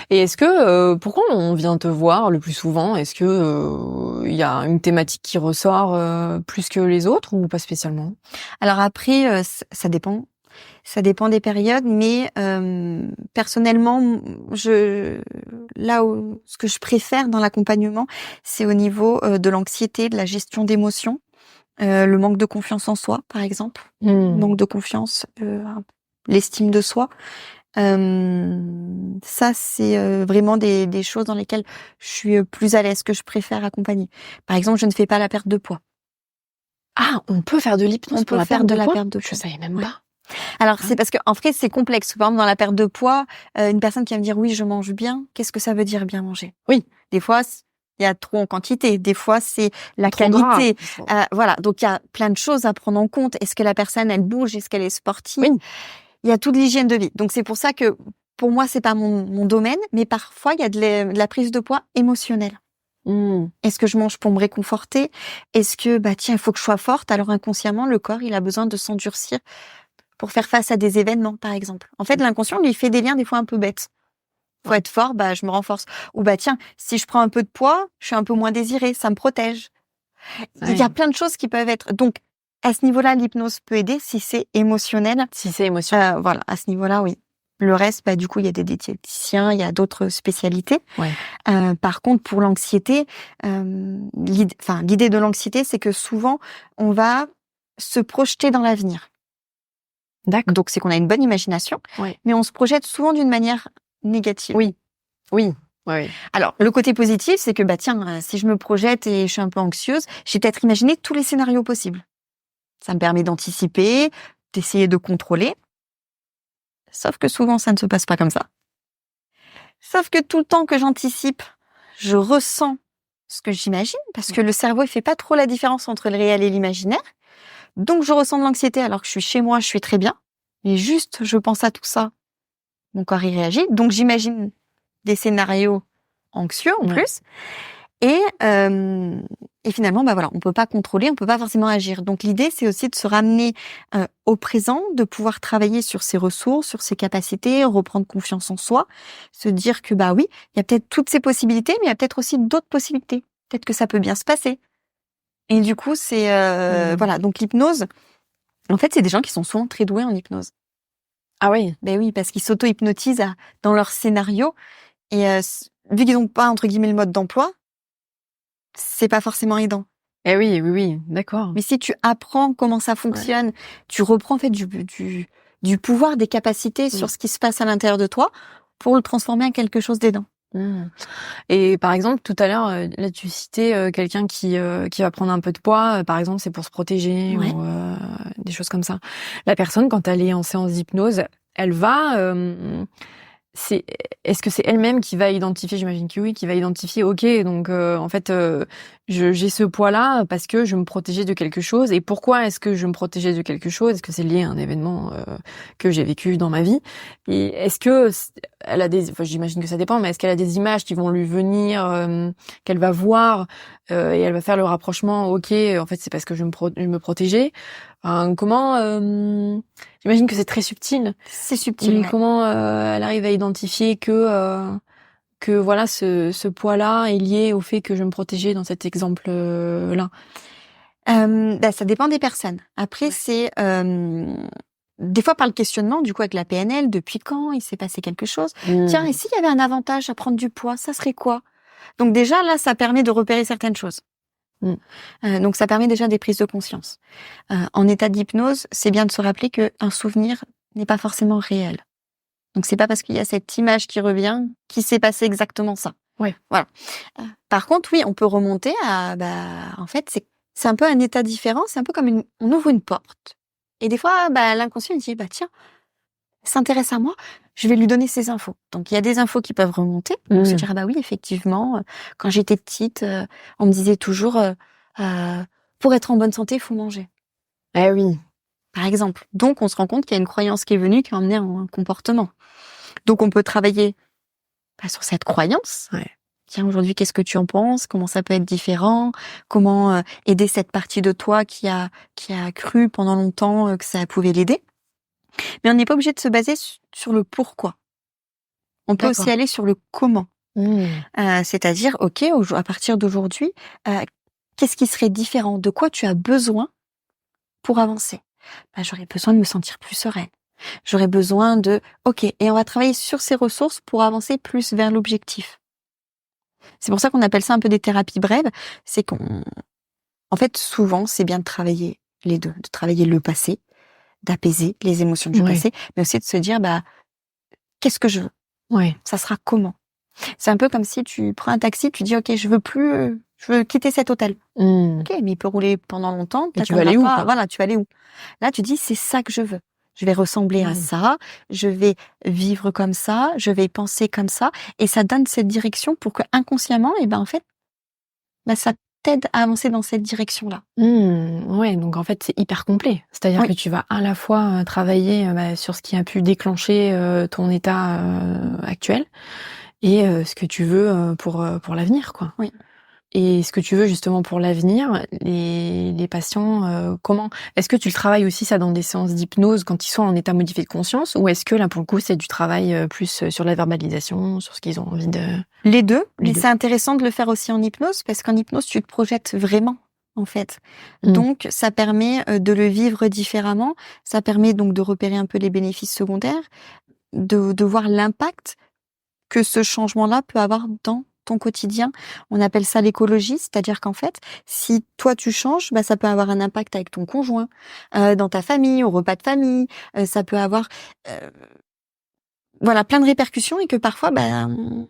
Et est-ce que, pourquoi on vient te voir le plus souvent? Est-ce que il y a une thématique qui ressort plus que les autres ou pas spécialement? Alors après, ça dépend. Ça dépend des périodes, mais personnellement, ce que je préfère dans l'accompagnement, c'est au niveau de l'anxiété, de la gestion d'émotions, le manque de confiance en soi, par exemple, manque de confiance, l'estime de soi. Ça, c'est vraiment des choses dans lesquelles je suis plus à l'aise, que je préfère accompagner. Par exemple, je ne fais pas la perte de poids. Ah, on peut faire de l'hypnose pour la perte de poids? Je savais même pas. Alors, c'est parce qu'en fait, c'est complexe. Par exemple, dans la perte de poids, une personne qui va me dire, oui, je mange bien. Qu'est-ce que ça veut dire bien manger? Oui. Des fois, il y a trop en quantité. Des fois, c'est la Trop qualité. gras. Voilà. Donc, il y a plein de choses à prendre en compte. Est-ce que la personne, elle bouge? Est-ce qu'elle est sportive? Oui. Il y a toute l'hygiène de vie. Donc, c'est pour ça que, pour moi, c'est pas mon domaine. Mais parfois, il y a de la prise de poids émotionnelle. Est-ce que je mange pour me réconforter? Est-ce que, tiens, il faut que je sois forte? Alors, inconsciemment, le corps, il a besoin de s'endurcir pour faire face à des événements, par exemple. En fait, l'inconscient, lui, fait des liens des fois un peu bêtes. Faut être fort, je me renforce. Ou tiens, si je prends un peu de poids, je suis un peu moins désirée, ça me protège. Il y a plein de choses qui peuvent être. Donc, à ce niveau-là, l'hypnose peut aider si c'est émotionnel. Si c'est émotionnel. Voilà, à ce niveau-là, oui. Le reste, du coup, il y a des diététiciens, il y a d'autres spécialités. Ouais. Par contre, pour l'anxiété, l'idée de l'anxiété, c'est que souvent, on va se projeter dans l'avenir. D'accord. Donc, c'est qu'on a une bonne imagination, mais on se projette souvent d'une manière négative. Oui. Oui. Alors, le côté positif, c'est que, tiens, si je me projette et je suis un peu anxieuse, j'ai peut-être imaginé tous les scénarios possibles. Ça me permet d'anticiper, d'essayer de contrôler. Sauf que souvent, ça ne se passe pas comme ça. Sauf que tout le temps que j'anticipe, je ressens ce que j'imagine, parce que le cerveau, il fait pas trop la différence entre le réel et l'imaginaire. Donc, je ressens de l'anxiété alors que je suis chez moi, je suis très bien. Mais juste, je pense à tout ça. Mon corps y réagit. Donc, j'imagine des scénarios anxieux en plus. Et finalement, on peut pas contrôler, on peut pas forcément agir. Donc, l'idée, c'est aussi de se ramener au présent, de pouvoir travailler sur ses ressources, sur ses capacités, reprendre confiance en soi, se dire que, oui, il y a peut-être toutes ces possibilités, mais il y a peut-être aussi d'autres possibilités. Peut-être que ça peut bien se passer. Et du coup, c'est donc l'hypnose, En fait, c'est des gens qui sont souvent très doués en hypnose. Ah oui. Ben oui, parce qu'ils s'auto-hypnotisent dans leur scénario. Et vu qu'ils n'ont pas, entre guillemets, le mode d'emploi, c'est pas forcément aidant. Eh oui, oui, oui, d'accord. Mais si tu apprends comment ça fonctionne, tu reprends en fait du pouvoir, des capacités sur ce qui se passe à l'intérieur de toi pour le transformer en quelque chose d'aidant. Et par exemple, tout à l'heure, là, tu citais quelqu'un qui va prendre un peu de poids. Par exemple, c'est pour se protéger ou des choses comme ça. La personne, quand elle est en séance d'hypnose, elle va... est-ce que c'est elle-même qui va identifier, j'imagine que oui, qui va identifier, ok, donc en fait, j'ai ce poids-là parce que je me protégeais de quelque chose. Et pourquoi est-ce que je me protégeais de quelque chose? Est-ce que c'est lié à un événement que j'ai vécu dans ma vie? Et est-ce que elle a des, enfin, j'imagine que ça dépend, mais est-ce qu'elle a des images qui vont lui venir, qu'elle va voir et elle va faire le rapprochement, ok, en fait c'est parce que je me protégeais. Enfin, comment j'imagine que c'est très subtil. C'est subtil. Mais comment elle arrive à identifier que voilà ce poids-là est lié au fait que je me protégeais dans cet exemple-là? Ça dépend des personnes. Après, c'est des fois par le questionnement, du coup avec la PNL, depuis quand il s'est passé quelque chose. Tiens, et s'il y avait un avantage à prendre du poids, ça serait quoi? Donc déjà là, ça permet de repérer certaines choses. Donc ça permet déjà des prises de conscience. En état d'hypnose, c'est bien de se rappeler qu'un souvenir n'est pas forcément réel. Donc c'est pas parce qu'il y a cette image qui revient qu'il s'est passé exactement ça. Ouais. Voilà. Par contre, oui, on peut remonter à, en fait, c'est un peu un état différent. C'est un peu comme on ouvre une porte. Et des fois, l'inconscient il dit, tiens, s'intéresse à moi, je vais lui donner ces infos. Donc il y a des infos qui peuvent remonter. On se dira, oui, effectivement, quand j'étais petite, on me disait toujours, pour être en bonne santé, il faut manger. Eh oui. Par exemple. Donc on se rend compte qu'il y a une croyance qui est venue, qui a emmené un comportement. Donc on peut travailler sur cette croyance. Ouais. Tiens, aujourd'hui, qu'est-ce que tu en penses? Comment ça peut être différent? Comment aider cette partie de toi qui a cru pendant longtemps que ça pouvait l'aider? Mais on n'est pas obligé de se baser sur le pourquoi. On peut aussi aller sur le comment. C'est-à-dire, ok, à partir d'aujourd'hui, qu'est-ce qui serait différent? De quoi tu as besoin pour avancer? J'aurais besoin de me sentir plus sereine. J'aurais besoin de... Ok, et on va travailler sur ces ressources pour avancer plus vers l'objectif. C'est pour ça qu'on appelle ça un peu des thérapies brèves. C'est en fait, souvent, c'est bien de travailler les deux. De travailler le passé, d'apaiser les émotions du passé, mais aussi de se dire, qu'est-ce que je veux? Ça sera comment? C'est un peu comme si tu prends un taxi, tu dis, ok, je veux quitter cet hôtel. Ok, mais il peut rouler pendant longtemps. Tu vas aller où? Voilà, tu vas aller où? Là, tu dis, c'est ça que je veux. Je vais ressembler à ça, je vais vivre comme ça, je vais penser comme ça, et ça donne cette direction pour que inconsciemment, en fait, ça t'aide à avancer dans cette direction-là. Ouais, donc en fait, c'est hyper complet. C'est-à-dire que tu vas à la fois travailler sur ce qui a pu déclencher ton état actuel et ce que tu veux pour l'avenir, quoi. Oui. Et ce que tu veux justement pour l'avenir, les patients, comment? Est-ce que tu le travailles aussi ça dans des séances d'hypnose quand ils sont en état modifié de conscience, ou est-ce que là pour le coup c'est du travail plus sur la verbalisation, sur ce qu'ils ont envie de... Les deux, mais c'est intéressant de le faire aussi en hypnose parce qu'en hypnose tu te projettes vraiment en fait. Donc ça permet de le vivre différemment, ça permet donc de repérer un peu les bénéfices secondaires, de voir l'impact que ce changement-là peut avoir dans ton quotidien. On appelle ça l'écologie, c'est-à-dire qu'en fait, si toi tu changes, ça peut avoir un impact avec ton conjoint, dans ta famille, au repas de famille, ça peut avoir plein de répercussions et que parfois on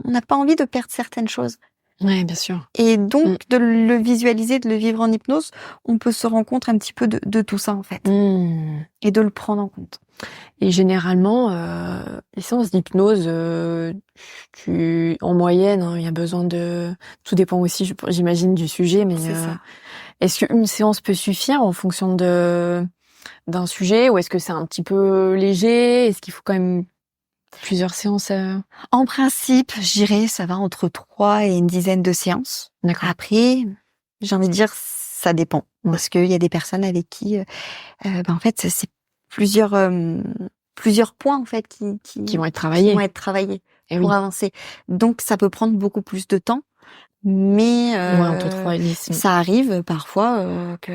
n'a pas envie de perdre certaines choses. Ouais, bien sûr. Et donc de le visualiser, de le vivre en hypnose, on peut se rendre compte un petit peu de tout ça en fait. Et de le prendre en compte. Et généralement, les séances d'hypnose, en moyenne, il y a besoin de... Tout dépend aussi, j'imagine, du sujet, mais est-ce qu'une séance peut suffire en fonction d'un sujet, ou est-ce que c'est un petit peu léger? Est-ce qu'il faut quand même plusieurs séances? En principe, je dirais, ça va entre 3 et une dizaine de séances. D'accord. Après, j'ai envie de dire, ça dépend. Parce qu'il y a des personnes avec qui, en fait, c'est plusieurs points en fait qui vont être travaillés pour avancer. Donc ça peut prendre beaucoup plus de temps, Mais entre 3 et 10. ça arrive parfois que,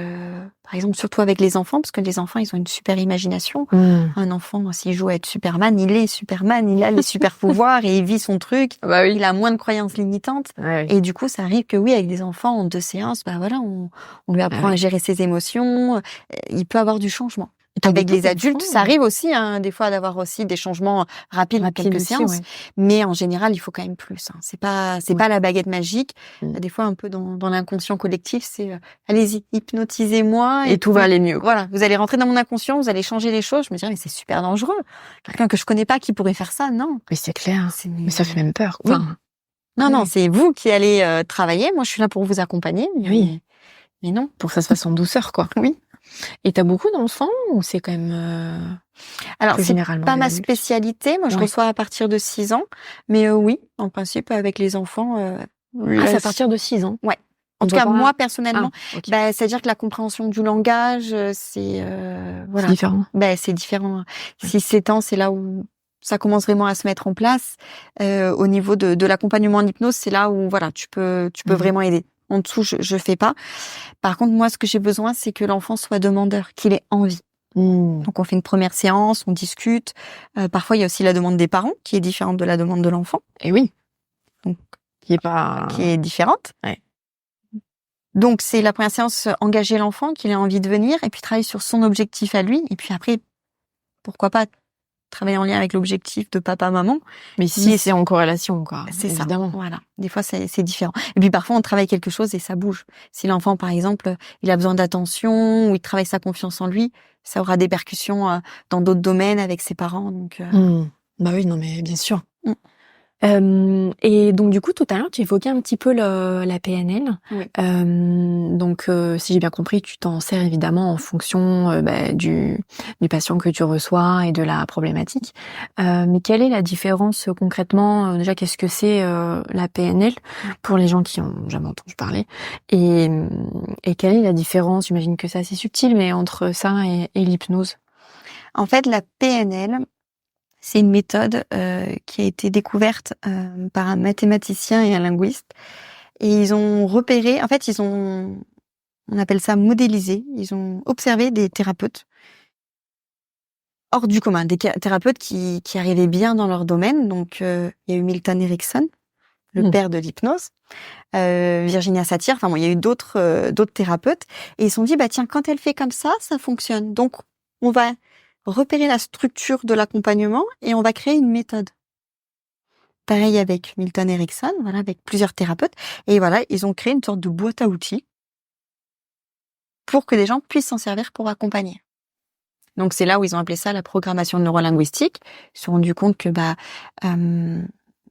par exemple, surtout avec les enfants, parce que les enfants, ils ont une super imagination. Un enfant, s'il joue à être Superman, il est Superman, il a les super pouvoirs et il vit son truc. Bah oui. Il a moins de croyances limitantes. Ouais, oui. Et du coup, ça arrive que oui, avec des enfants, en 2 séances, on lui apprend à gérer ses émotions. Il peut avoir du changement. Avec les adultes, ça arrive aussi, des fois, d'avoir aussi des changements rapides en quelques séances. Ouais. Mais en général, il faut quand même plus. C'est pas la baguette magique. Des fois, un peu dans l'inconscient collectif, c'est allez-y, hypnotisez-moi. Et tout va aller mieux. Voilà, vous allez rentrer dans mon inconscient, vous allez changer les choses. Je me dirais, mais c'est super dangereux. Quelqu'un que je connais pas qui pourrait faire ça, non. Mais c'est clair. Mais ça fait même peur. Oui. Non, c'est vous qui allez travailler. Moi, je suis là pour vous accompagner. Oui. Mais non. Pour que ça se fasse en douceur, quoi. Oui. Et t'as beaucoup d'enfants ou c'est quand même Alors, c'est généralement pas ma spécialité. Moi, je reçois à partir de 6 ans. Mais oui, en principe, avec les enfants... c'est à partir de 6 ans. Ouais. En tout cas, moi, personnellement, c'est-à-dire que la compréhension du langage, c'est... voilà. C'est différent. C'est différent. 6-7 ans, c'est là où ça commence vraiment à se mettre en place. Au niveau de l'accompagnement en hypnose, c'est là où voilà, tu peux vraiment aider. En dessous, je fais pas. Par contre, moi, ce que j'ai besoin, c'est que l'enfant soit demandeur, qu'il ait envie. Donc, on fait une première séance, on discute. Parfois, il y a aussi la demande des parents, qui est différente de la demande de l'enfant. Et oui. Donc, qui est différente. Ouais. Donc, c'est la première séance, engager l'enfant, qu'il ait envie de venir, et puis travailler sur son objectif à lui. Et puis après, pourquoi pas travailler en lien avec l'objectif de papa, maman. Mais si c'est en corrélation, quoi. C'est évidemment. Ça. Voilà. Des fois, c'est différent. Et puis parfois, on travaille quelque chose et ça bouge. Si l'enfant, par exemple, il a besoin d'attention ou il travaille sa confiance en lui, ça aura des répercussions dans d'autres domaines avec ses parents. Donc. Bah oui, non, mais bien sûr. Et donc du coup tout à l'heure tu évoquais un petit peu la PNL. Oui. Donc si j'ai bien compris, tu t'en sers évidemment en fonction du patient que tu reçois et de la problématique. Mais quelle est la différence concrètement déjà, qu'est-ce que c'est la PNL pour les gens qui ont jamais entendu parler, et quelle est la différence, j'imagine que c'est assez subtil, mais entre ça et l'hypnose? En fait, la PNL, c'est une méthode qui a été découverte par un mathématicien et un linguiste. Et ils ont repéré, en fait, on appelle ça modéliser. Ils ont observé des thérapeutes hors du commun, des thérapeutes qui arrivaient bien dans leur domaine. Donc, il y a eu Milton Erickson, le père de l'hypnose, Virginia Satir. Enfin bon, il y a eu d'autres thérapeutes. Et ils se sont dit, tiens, quand elle fait comme ça fonctionne. Donc, on va repérer la structure de l'accompagnement et on va créer une méthode. Pareil avec Milton Erickson, voilà, avec plusieurs thérapeutes. Et voilà, ils ont créé une sorte de boîte à outils pour que les gens puissent s'en servir pour accompagner. Donc, c'est là où ils ont appelé ça la programmation neurolinguistique. Ils se sont rendus compte que,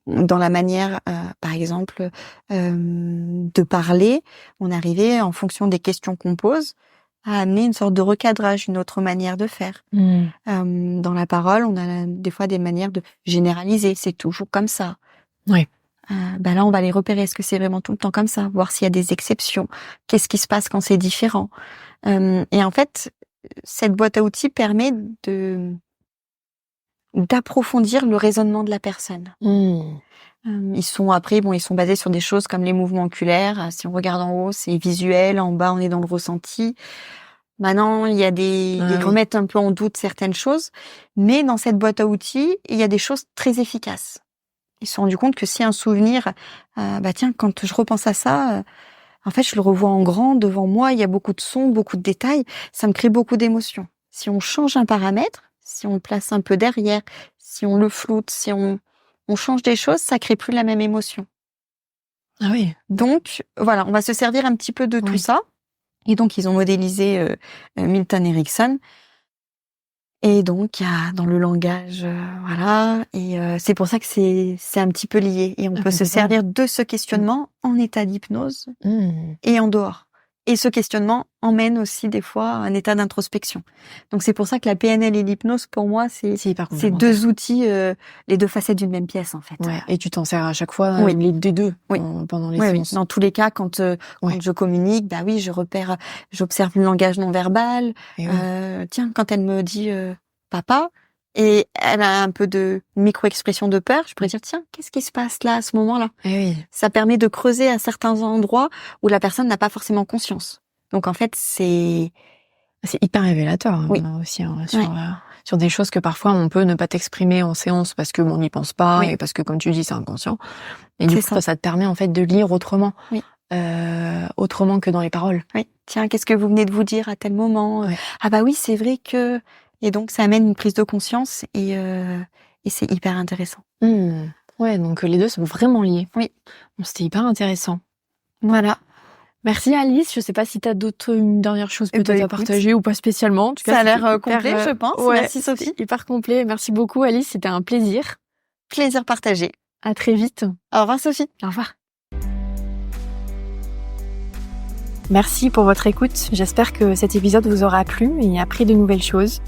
dans la manière, par exemple, de parler, on arrivait, en fonction des questions qu'on pose, à amener une sorte de recadrage, une autre manière de faire. Dans la parole, on a des fois des manières de généraliser, c'est toujours comme ça. Oui. Là, on va les repérer, est-ce que c'est vraiment tout le temps comme ça? Voir s'il y a des exceptions. Qu'est-ce qui se passe quand c'est différent? Et en fait, cette boîte à outils permet d'approfondir le raisonnement de la personne. Ils sont basés sur des choses comme les mouvements oculaires. Si on regarde en haut, c'est visuel. En bas, on est dans le ressenti. Maintenant, il y a ils remettent un peu en doute certaines choses. Mais dans cette boîte à outils, il y a des choses très efficaces. Ils se sont rendus compte que si un souvenir, tiens, quand je repense à ça, en fait, je le revois en grand devant moi. Il y a beaucoup de sons, beaucoup de détails. Ça me crée beaucoup d'émotions. Si on change un paramètre, si on le place un peu derrière, si on le floute, si on change des choses, ça crée plus la même émotion. Ah oui. Donc, voilà, on va se servir un petit peu de tout ça. Et donc, ils ont modélisé Milton Erickson. Et donc, il y a dans le langage, voilà. Et c'est pour ça que c'est un petit peu lié. Et on peut se servir de ce questionnement en état d'hypnose et en dehors. Et ce questionnement emmène aussi des fois un état d'introspection. Donc c'est pour ça que la PNL et l'hypnose, pour moi, c'est 2 outils, les 2 facettes d'une même pièce en fait. Ouais. Et tu t'en sers à chaque fois les deux pendant les séances. Oui. Dans tous les cas, quand je communique, j'observe le langage non verbal. Tiens, quand elle me dit papa, et elle a un peu de micro-expression de peur, je pourrais dire tiens, qu'est-ce qui se passe là à ce moment-là? Oui. Ça permet de creuser à certains endroits où la personne n'a pas forcément conscience. Donc en fait, c'est hyper révélateur oui. Aussi sur des choses que parfois on peut ne pas t'exprimer en séance parce que on n'y pense pas oui. et parce que comme tu dis c'est inconscient. Et du coup ça te permet en fait de lire autrement. Oui. Autrement que dans les paroles. Oui. Tiens, qu'est-ce que vous venez de vous dire à tel moment? Ouais. Ah bah oui, c'est vrai que... Et donc, ça amène une prise de conscience et c'est hyper intéressant. Ouais, donc les deux sont vraiment liés. Oui. Bon, c'était hyper intéressant. Voilà. Merci Alice. Je sais pas si tu as une dernière chose peut-être à partager ou pas spécialement. En tout cas, ça a l'air complet, je pense. Ouais, merci Sophie. Hyper complet. Merci beaucoup Alice. C'était un plaisir. Plaisir partagé. À très vite. Au revoir Sophie. Au revoir. Merci pour votre écoute. J'espère que cet épisode vous aura plu et appris de nouvelles choses.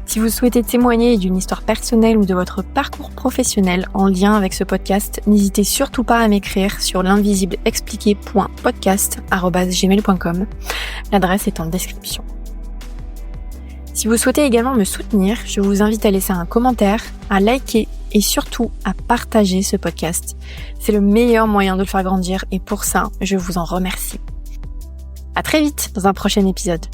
Si vous souhaitez témoigner d'une histoire personnelle ou de votre parcours professionnel en lien avec ce podcast, n'hésitez surtout pas à m'écrire sur l'invisibleexpliqué.podcast@gmail.com. L'adresse est en description. Si vous souhaitez également me soutenir, je vous invite à laisser un commentaire, à liker et surtout à partager ce podcast. C'est le meilleur moyen de le faire grandir et pour ça, je vous en remercie. À très vite dans un prochain épisode.